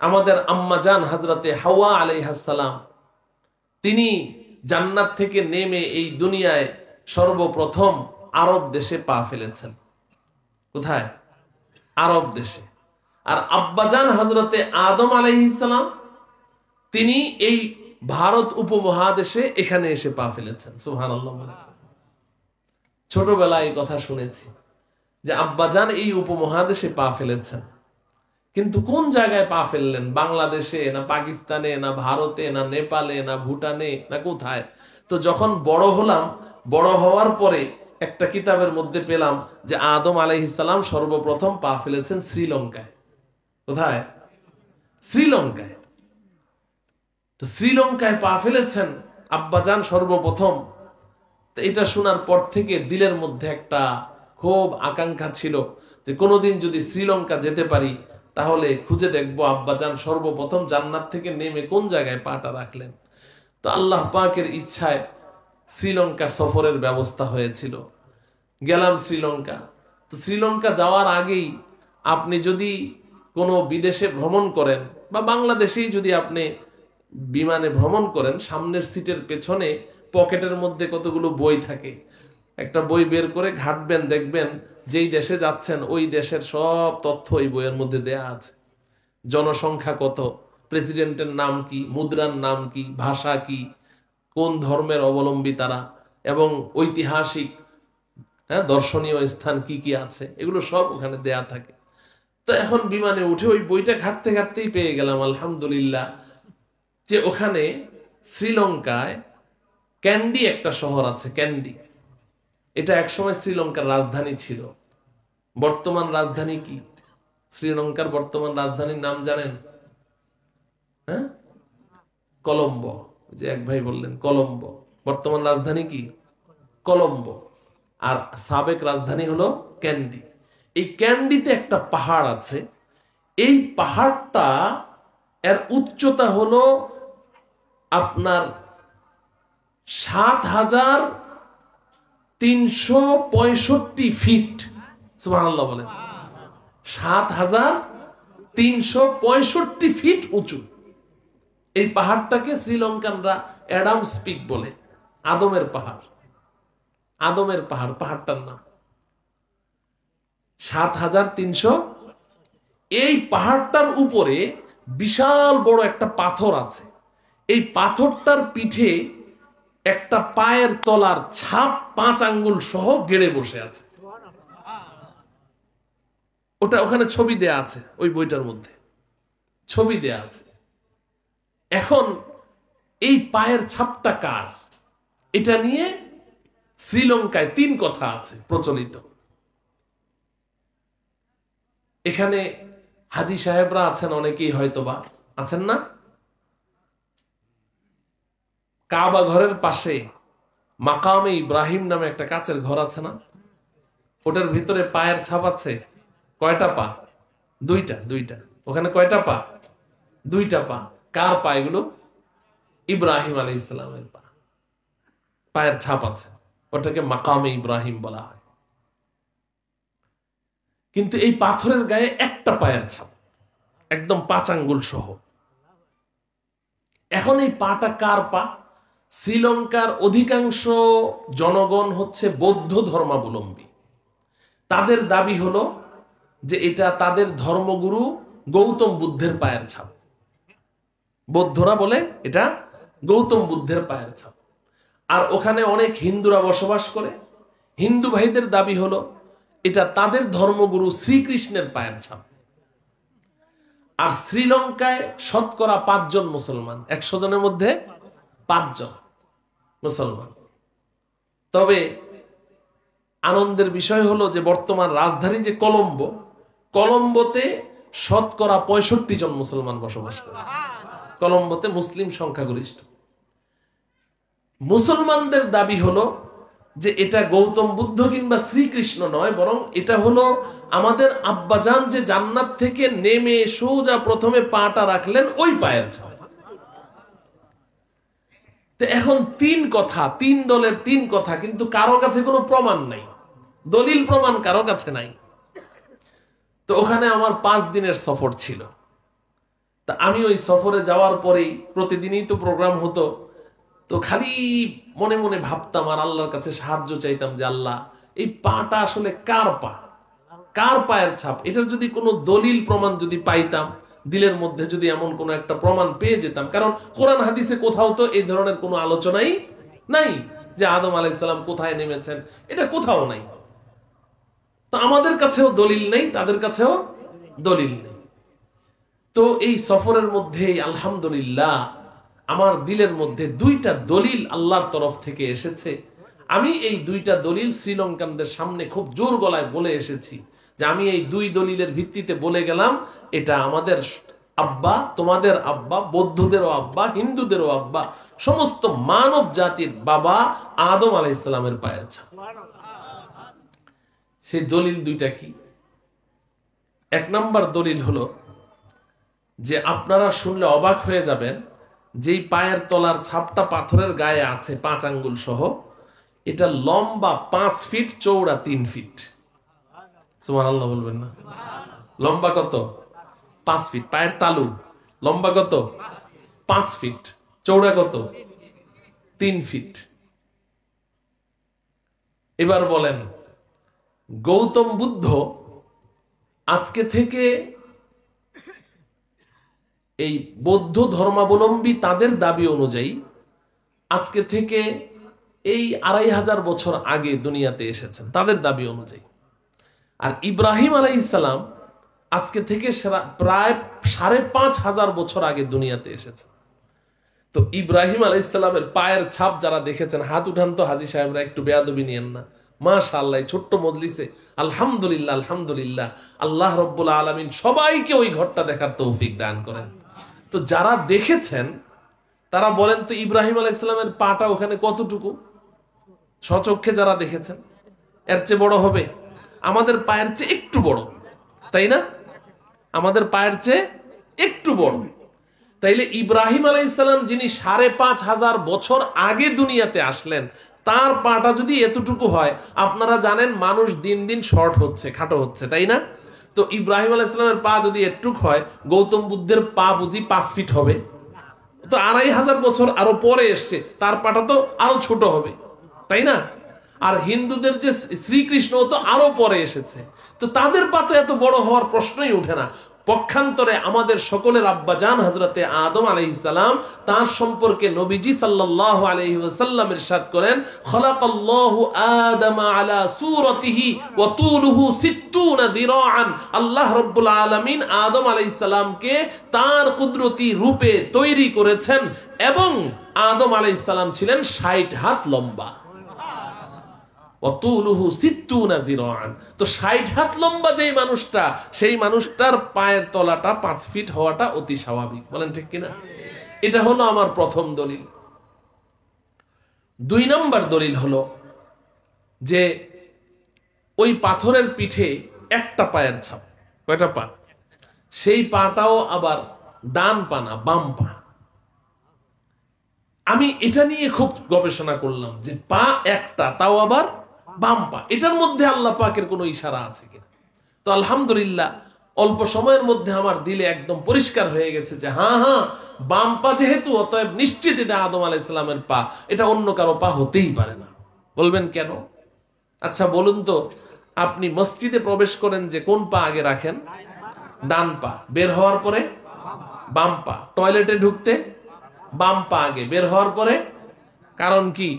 আমাদের আম্মা জান হযরতে হাওয়া আলাইহিস সালাম তিনি জান্নাত থেকে নেমে এই দুনিয়ায় সর্বপ্রথম আরব দেশে পা ফেলেছেন। কোথায়? আরব দেশে। আর আব্বাজান হযরতে আদম আলাইহিস সালাম তিনি এই ভারত উপমহাদেশে এখানে এসে পা ফেলেছেন। সুবহানাল্লাহ। ছোটবেলায় এই কথা শুনেছি যে আব্বাজান এই উপমহাদেশে পা ফেলেছেন, কিন্তু কোন জায়গায় পা ফেললেন? বাংলাদেশে না পাকিস্তানে না ভারতে না নেপালে না ভুটানে না কোথায়? তো যখন বড় হলাম, বড় হওয়ার পরে একটা কিতাবের মধ্যে পেলাম যে আদম আলাইহিস সালাম সর্বপ্রথম পা ফেলেছেন শ্রীলঙ্কায়। কোথায়? শ্রীলঙ্কায়। তো শ্রীলঙ্কায় পা ফেলেছেন আব্বাজান সর্বপ্রথম। তো এটা শোনার পর থেকে দিলের মধ্যে একটা খুব আকাঙ্ক্ষা ছিল যে কোনোদিন যদি শ্রীলঙ্কা যেতে পারি তাহলে খুঁজে দেখবো আব্বাজান সর্বপ্রথম জান্নাত থেকে নেমে কোন জায়গায় পাটা রাখলেন। তো আল্লাহ পাকের ইচ্ছায় শ্রীলঙ্কা সফরের ব্যবস্থা হয়েছিল। গেলাম শ্রীলঙ্কা। তো শ্রীলঙ্কা যাওয়ার আগেই আপনি যদি কোনো বিদেশে ভ্রমণ করেন বা বাংলাদেশেই যদি আপনি বিমানে ভ্রমণ করেন, সামনের সিটের পেছনে পকেটের মধ্যে কতগুলো বই থাকে। একটা বই বের করে ঘাটবেন, দেখবেন যেই দেশে যাচ্ছেন ওই দেশের সব তথ্য এই বইয়ের মধ্যে দেয়া আছে। জনসংখ্যা কত, প্রেসিডেন্টের নাম কি, মুদ্রার নাম কি, ভাষা কি, কোন ধর্মের অবলম্বী তারা, এবং ঐতিহাসিক দর্শনীয় স্থান কি কি আছে, এগুলো সব ওখানে দেয়া থাকে। তো এখন বিমানে উঠে ওই বইটা ঘাটতে ঘাটতেই পেয়ে গেলাম আলহামদুলিল্লাহ যে ওখানে শ্রীলঙ্কায় ক্যান্ডি একটা শহর আছে। ক্যান্ডি এটা একসময় শ্রীলঙ্কার রাজধানী ছিল। বর্তমান রাজধানী কি? শ্রীলঙ্কার বর্তমান রাজধানীর নাম জানেন? হ্যাঁ, কলম্বো। যে এক ভাই বললেন কলম্বো। বর্তমান রাজধানী কি? কলম্বো। আর সাবেক রাজধানী হলো ক্যান্ডি। এই ক্যান্ডিতে একটা পাহাড় আছে। এই পাহাড়টা এর উচ্চতা হলো আপনার ৭,৩৬৫ ফিট। সুবহানাল্লাহ বলেন। ৭,৩৬৫ ফিট উঁচু এই পাহাড়টাকে শ্রীলঙ্কানরা অ্যাডামস পিক বলে। আদমের পাহাড়। আদমের পাহাড় পাহাড়টার নাম ৭,৩০০। এই পাহাড়টার উপরে বিশাল বড় একটা পাথর আছে। এই পাথরটার পিঠে একটা পায়ের তলার ছাপ ৫ আঙ্গুল সহ গেড়ে বসে আছে। ওটা ওখানে ছবি দেয়া আছে, ওই বইটার মধ্যে ছবি দেয়া আছে। এখন এই পায়ের ছাপটা কার? এটা নিয়ে শ্রীলঙ্কায় ৩ কথা আছে প্রচলিত। এখানে হাজী সাহেবরা আছেন অনেকেই, হয়তোবা আছেন না? কাবা ঘরের পাশে মাকামে ইব্রাহিম নামে একটা কাচের ঘর আছে না? ওটার ভিতরে পায়ের ছাপ আছে। কয়টা পা? দুইটা। ওখানে কয়টা পা? 2টা পা। কার পা এগুলো? ইব্রাহিম আলাইহিস সালামের পা। পায়ের ছাপ আছে। ওটাকে মাকামে ইব্রাহিম বলা হয়। কিন্তু এই পাথরের গায়ে একটা পায়ের ছাপ, একদম ৫ আঙ্গুল সহ। এখন এই পাটা কার পা? শ্রীলঙ্কার অধিকাংশ জনগণ হচ্ছে বৌদ্ধ ধর্মাবলম্বী। তাদের দাবি হলো যে এটা তাদের ধর্মগুরু গৌতম বুদ্ধের পায়ের ছাপ। বৌদ্ধরা বলে এটা গৌতম বুদ্ধের পায়ের ছাপ। আর ওখানে অনেক হিন্দুরা বসবাস করে। হিন্দু ভাইদের দাবি হলো এটা তাদের ধর্মগুরু শ্রীকৃষ্ণের পায়ের ছাপ। আর শ্রীলঙ্কায় শতকরা ৫ জন মুসলমান। ১০০ জনের মধ্যে ৫ জন মুসলমান। তবে আনন্দের বিষয় হলো যে বর্তমান রাজধানী যে কলম্বো, কলম্বোতে শতকরা ৬৫ জন মুসলমান বসবাস করে। কলম্বোতে মুসলিম সংখ্যাগরিষ্ঠ। মুসলমানদের দাবি হলো যে এটা গৌতম বুদ্ধ কিংবা শ্রীকৃষ্ণ নয়, বরং এটা হলো আমাদের আব্বাজান যে জান্নাত থেকে নেমে সোজা প্রথমে পাটা রাখলেন ওই পায়ের ছাপ। তো এখন ৩ কথা, ৩ দলের ৩ কথা, কিন্তু কারো কাছে কোনো প্রমাণ নাই, দলিল প্রমাণ কারো কাছে নাই। তো ওখানে আমার ৫ দিনের সফর ছিল। তা আমি ওই সফরে যাওয়ার পরেই প্রতিদিনই তো প্রোগ্রাম হতো, তো খালি মনে মনে ভাবতাম আর আল্লাহর কাছে সাহায্য চাইতাম যে আল্লাহ এই পাটা আসলে কার পা, কার পায়ের ছাপ, এটার যদি কোনো দলিল প্রমাণ যদি পাইতাম, দিলের মধ্যে যদি এমন কোনো একটা প্রমাণ পেয়ে যেতাম। কারণ কোরআন হাদিসে কোথাও তো এই ধরনের কোনো আলোচনাই নাই যে আদম আলাইহিস সালাম কোথায় নেমেছেন, এটা কোথাও নাই। তো আমাদের কাছেও দলিল নেই, তাদের কাছেও দলিল নেই। তো এই সফরের মধ্যে আলহামদুলিল্লাহ আমার দিলের মধ্যে দুইটা দলিল আল্লাহর তরফ থেকে এসেছে। আমি এই দুইটা দলিল শ্রীলঙ্কানদের সামনে খুব জোর গলায় বলে এসেছি যে আমি এই দুই দলিলের ভিত্তিতে বলে গেলাম এটা আমাদের আব্বা, তোমাদের আব্বা, বৌদ্ধদেরও আব্বা, হিন্দুদেরও আব্বা, সমস্ত মানব জাতির বাবা আদম আলাইহিস সালামের পায়ের ছাপ। সেই দলিল দুইটা কি? এক নাম্বার দলিল হলো যে আপনারা শুনলে অবাক হয়ে যাবেন, যেই পায়ের তলার ছাপটা পাথরের গায়ে আছে 5 আঙ্গুল সহ, এটা লম্বা 5 ফিট, চৌড়া 3 ফিট। সুবহানাল্লাহ বলবেন না? লম্বা কত? 5 ফিট। পায়ের তালু লম্বা কত? 5 ফিট। চৌড়া কত? 3 ফিট। এবার বলেন, গৌতম বুদ্ধ আজকে থেকে এই বৌদ্ধ ধর্মাবলম্বী তাদের দাবি অনুযায়ী আজকে থেকে এই 2500 বছর আগে দুনিয়াতে এসেছেন তাদের দাবি অনুযায়ী। আর ইব্রাহিম আলাইহিস সালাম আজকে থেকে প্রায় 5500 বছর আগে দুনিয়াতে এসেছেন। তো ইব্রাহিম আলাইহিস সালামের পায়ের ছাপ যারা দেখেছেন, হাত উঠান তো হাজী সাহেবরা, একটু বেয়াদবি নিয়েন না। মাশাআল্লাহ, ছোট্ট মজলিসে আলহামদুলিল্লাহ আলহামদুলিল্লাহ, আল্লাহ রাব্বুল আলামিন সবাইকে ওই ঘরটা দেখার তৌফিক দান করেন। তো যারা দেখেছেন তারা বলেন তো ইব্রাহিম আলাইহিস সালামের পাটা ওখানে কতটুকু? স্বচক্ষে যারা দেখেছেন, এর চেয়ে বড় হবে? আমাদের পায়ের চেয়ে একটু বড়, তাই না? আমাদের পায়ের চেয়ে একটু বড়। তাইলে ইব্রাহিম আলাইহিস সালাম যিনি 5500 বছর আগে দুনিয়াতে আসলেন, তার পাটা যদি এতটুকু হয়, আপনারা জানেন মানুষ দিন দিন শর্ট হচ্ছে, খাটো হচ্ছে, তাই না? তো ইব্রাহিম আলাইহিস সালামের পা যদি এতটুকু হয়, গৌতম বুদ্ধের পা বুঝি 5 ফিট হবে? তো 2500 বছর আরো পরে এসছে, তার পাটা তো আরো ছোট হবে, তাই না? আর হিন্দুদের যে শ্রীকৃষ্ণ তো আরো পরে এসেছে, তো তাদের পা তো এত বড় হওয়ার প্রশ্নই উঠে না। পক্ষান্তরে আমাদের সকলের আব্বাজান হযরতে আদম আলাইহিস সালাম, তার সম্পর্কে নবীজি সাল্লাল্লাহু আলাইহি ওয়াসাল্লাম ইরশাদ করেন, খলাকাল্লাহু আদামা আলা সূরাতিহি ওয়া তুলুহু 60 যিরাআন। আল্লাহ রাব্বুল আলামিন আদম আলাইহিস সালামকে তার কুদরতি রূপে তৈরি করেছেন এবং আদম আলাইহিস সালাম ছিলেন 60 হাত লম্বা। তো 60 হাত লম্বা যেই মানুষটা, সেই মানুষটার পায়ের তলাটা 5 ফিট হওয়াটা অতি স্বাভাবিক, বলেন ঠিক কিনা? এটা হলো আমার প্রথম দলিল। 2 নম্বর দলিল হলো যে ওই পাথরের পিঠে একটা পায়ের ছাপ। কয়টা পা? সেই পাটাও আবার ডান পা না, বাম পা। আমি এটা নিয়ে খুব গবেষণা করলাম যে পা একটা, তাও আবার বাম পা, এটার মধ্যে আল্লাহ পাকের কোনো ইশারা আছে কিনা। তো আলহামদুলিল্লাহ অল্প সময়ের মধ্যে আমার দিলে একদম পরিষ্কার হয়ে গেছে যে হ্যাঁ, বাম পা যেহেতু, অতএব নিশ্চিত এটা আদম আলাইহিস সালামের পা, এটা অন্য কারো পা হতেই পারে না। বলবেন কেন? আচ্ছা বলুন তো, আপনি মসজিদে প্রবেশ করেন যে কোন পা আগে রাখেন? ডান পা। বের হওয়ার পরে বাম পা। টয়লেটে ঢুকতে বাম পা আগে, বের হওয়ার পরে? কারণ কি?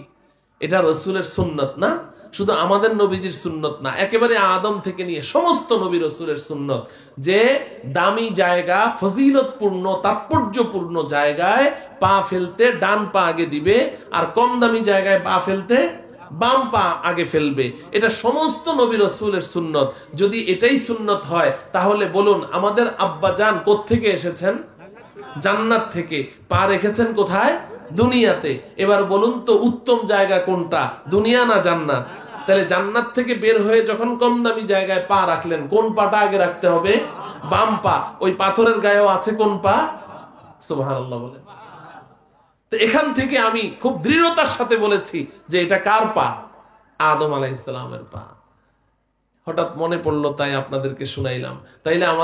এটা রাসূলের সুন্নাত না, শুধু আমাদের নবীজির সুন্নত না, একেবারে আদম থেকে নিয়ে সমস্ত নবী রাসূলের সুন্নত যে দামি জায়গা, ফজিলতপূর্ণ, তাৎপর্যপূর্ণ জায়গায় পা ফেলতে ডান পা আগে দিবে, আর কম দামি জায়গায় পা ফেলতে বাম পা আগে ফেলবে। এটা সমস্ত নবী রাসূলের সুন্নত। যদি এটাই সুন্নত হয়, তাহলে বলুন আমাদের আব্বাজান কোত্থেকে এসেছেন? জান্নাত থেকে। পা রেখেছেন কোথায়? দুনিয়াতে। এবার বলুন তো উত্তম জায়গা কোনটা, দুনিয়া না জান্নাত? তাহলে জান্নাত থেকে বের হয়ে যখন কম দামি জায়গায় পা রাখলেন, কোন পাটা আগে রাখতে হবে? বাম পা। ওই পাথরের গায়েও আছে কোন পা? সুবহানাল্লাহ বলেন। তো এখান থেকে আমি খুব দৃঢ়তার সাথে বলেছি যে এটা কার পা? আদম আলাইহিস সালামের পা। হঠাৎ মনে পড়লো, তাই আপনাদেরকে শুনাইলাম। তাইলে আমার